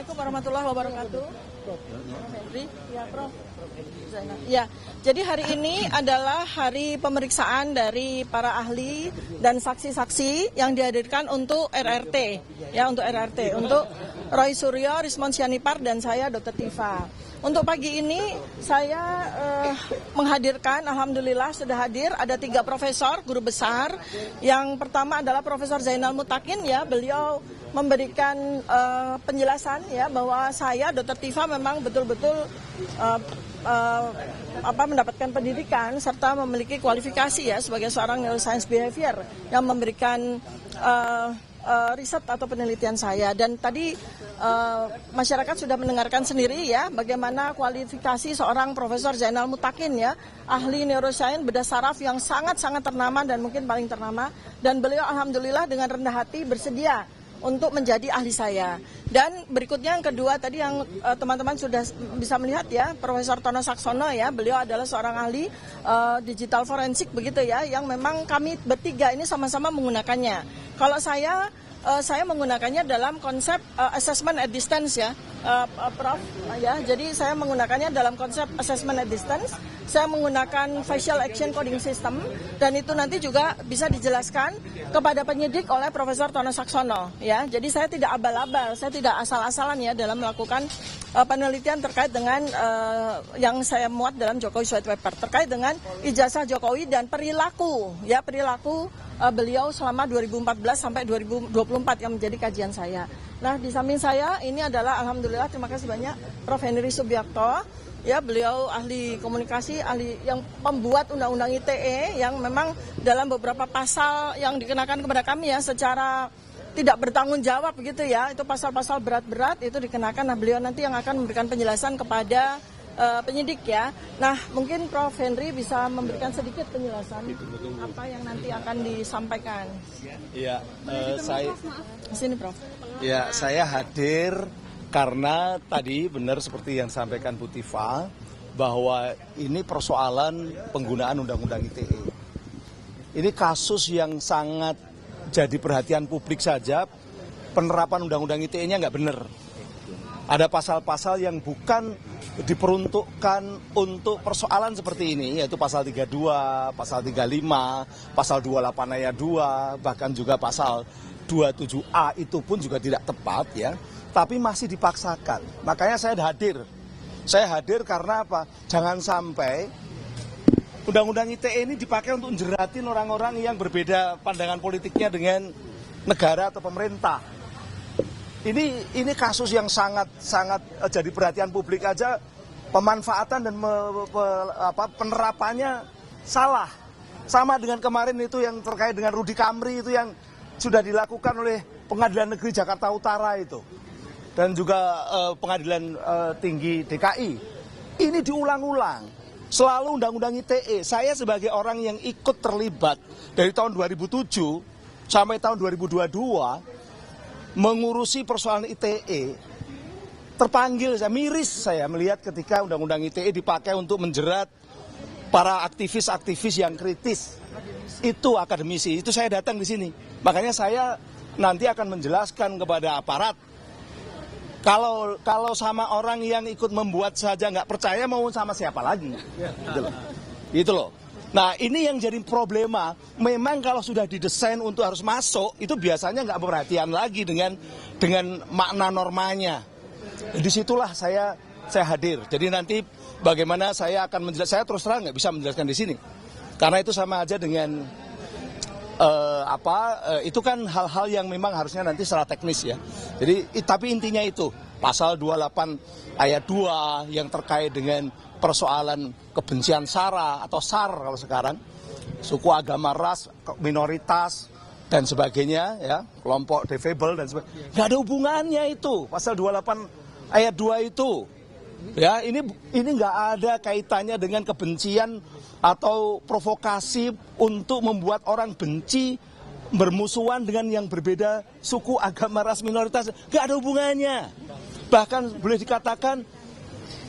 Assalamualaikum warahmatullahi wabarakatuh. Ya, Prof. Ya, jadi hari ini adalah hari pemeriksaan dari para ahli dan saksi-saksi yang dihadirkan untuk RRT, untuk Roy Suryo, Rismon Sianipar, dan saya Dr. Tifa. Untuk pagi ini saya menghadirkan, alhamdulillah sudah hadir, ada 3 profesor, guru besar. Yang pertama adalah Profesor Zainal Mutakin, ya, beliau memberikan penjelasan ya bahwa saya Dr. Tifa memang betul-betul mendapatkan pendidikan serta memiliki kualifikasi ya sebagai seorang neuroscience behavior yang memberikan riset atau penelitian saya. Dan tadi masyarakat sudah mendengarkan sendiri ya bagaimana kualifikasi seorang Profesor Zainal Mutakin ya, ahli neuroscience bedah saraf yang sangat-sangat ternama dan mungkin paling ternama, dan beliau alhamdulillah dengan rendah hati bersedia untuk menjadi ahli saya. Dan berikutnya yang kedua tadi yang teman-teman sudah bisa melihat ya, Profesor Tono Saksono ya, beliau adalah seorang ahli digital forensik begitu ya, yang memang kami bertiga ini sama-sama menggunakannya. Kalau saya menggunakannya dalam konsep assessment at distance ya, Prof. Ya, jadi saya menggunakannya dalam konsep assessment at distance. Saya menggunakan facial action coding system, dan itu nanti juga bisa dijelaskan kepada penyidik oleh Profesor Tono Saksono. Ya, jadi saya tidak abal-abal, saya tidak asal-asalan ya dalam melakukan penelitian terkait dengan yang saya muat dalam Jokowi White Paper terkait dengan ijazah Jokowi dan perilaku beliau selama 2014 sampai 2024 yang menjadi kajian saya. Nah, di samping saya ini adalah alhamdulillah terima kasih banyak Prof. Henry Subiakto. Ya, beliau ahli komunikasi, ahli yang pembuat undang-undang ITE yang memang dalam beberapa pasal yang dikenakan kepada kami ya secara tidak bertanggung jawab begitu ya, itu pasal-pasal berat-berat itu dikenakan. Nah, beliau nanti yang akan memberikan penjelasan kepada penyidik ya. Nah, mungkin Prof. Henry bisa memberikan sedikit penjelasan apa yang nanti akan disampaikan. Iya, Sini Prof. Ya, saya hadir karena tadi benar seperti yang disampaikan Bu Tifa bahwa ini persoalan penggunaan Undang-Undang ITE. Ini kasus yang sangat jadi perhatian publik saja, penerapan Undang-Undang ITE-nya nggak benar. Ada pasal-pasal yang bukan diperuntukkan untuk persoalan seperti ini, yaitu pasal 32, pasal 35, pasal 28 ayat 2, bahkan juga pasal 27A itu pun juga tidak tepat ya, tapi masih dipaksakan. Makanya saya hadir. Saya hadir karena apa? Jangan sampai Undang-Undang ITE ini dipakai untuk menjeratin orang-orang yang berbeda pandangan politiknya dengan negara atau pemerintah. Ini kasus yang sangat jadi perhatian publik aja, pemanfaatan dan penerapannya salah. Sama dengan kemarin itu yang terkait dengan Rudy Kamri itu yang sudah dilakukan oleh Pengadilan Negeri Jakarta Utara itu. Dan juga Pengadilan Tinggi DKI. Ini diulang-ulang. Selalu Undang-Undang ITE. Saya sebagai orang yang ikut terlibat dari tahun 2007 sampai tahun 2022 mengurusi persoalan ITE, terpanggil, saya melihat ketika Undang-Undang ITE dipakai untuk menjerat para aktivis-aktivis yang kritis. Itu akademisi, itu saya datang di sini. Makanya saya nanti akan menjelaskan kepada aparat. Kalau sama orang yang ikut membuat saja nggak percaya, mau sama siapa lagi? Gitu loh. Nah, ini yang jadi problema. Memang kalau sudah didesain untuk harus masuk, itu biasanya nggak perhatian lagi dengan makna normanya. Disitulah saya hadir. Jadi nanti bagaimana saya akan menjelaskan, saya terus terang nggak bisa menjelaskan di sini. Karena itu sama aja dengan itu kan hal-hal yang memang harusnya nanti secara teknis ya. Jadi tapi intinya itu pasal 28 ayat 2 yang terkait dengan persoalan kebencian SARA atau SAR kalau sekarang, suku, agama, ras, minoritas dan sebagainya ya, kelompok defable dan sebagainya. Nggak ada hubungannya itu pasal 28 ayat 2 itu. Ya, ini nggak ada kaitannya dengan kebencian atau provokasi untuk membuat orang benci, bermusuhan dengan yang berbeda suku, agama, ras, minoritas. Nggak ada hubungannya. Bahkan boleh dikatakan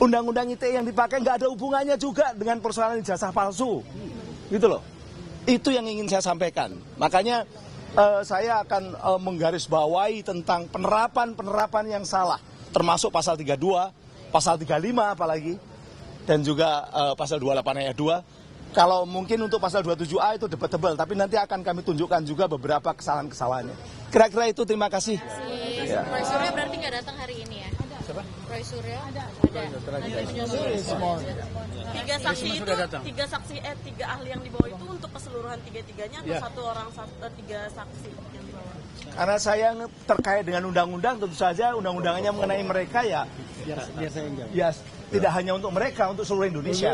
Undang-Undang ITE yang dipakai nggak ada hubungannya juga dengan persoalan ijazah palsu. Gitu loh. Itu yang ingin saya sampaikan. Makanya saya akan menggarisbawahi tentang penerapan yang salah. termasuk pasal 32, pasal 35 apalagi, dan juga pasal 28 ayat 2. Kalau mungkin untuk pasal 27A itu debatable, tapi nanti akan kami tunjukkan juga beberapa kesalahan-kesalahannya. Kira-kira itu, terima kasih. Ya. Roy Suryo berarti nggak datang hari ini ya? Siapa? Roy Suryo ada. Tiga saksi itu, tiga ahli yang dibawa itu untuk keseluruhan tiga-tiganya atau satu orang tiga saksi yang dibawa? Karena saya terkait dengan undang-undang, tentu saja undang-undangannya mengenai mereka ya. Biar saya jawab. Ya, tidak hanya untuk mereka, untuk seluruh Indonesia.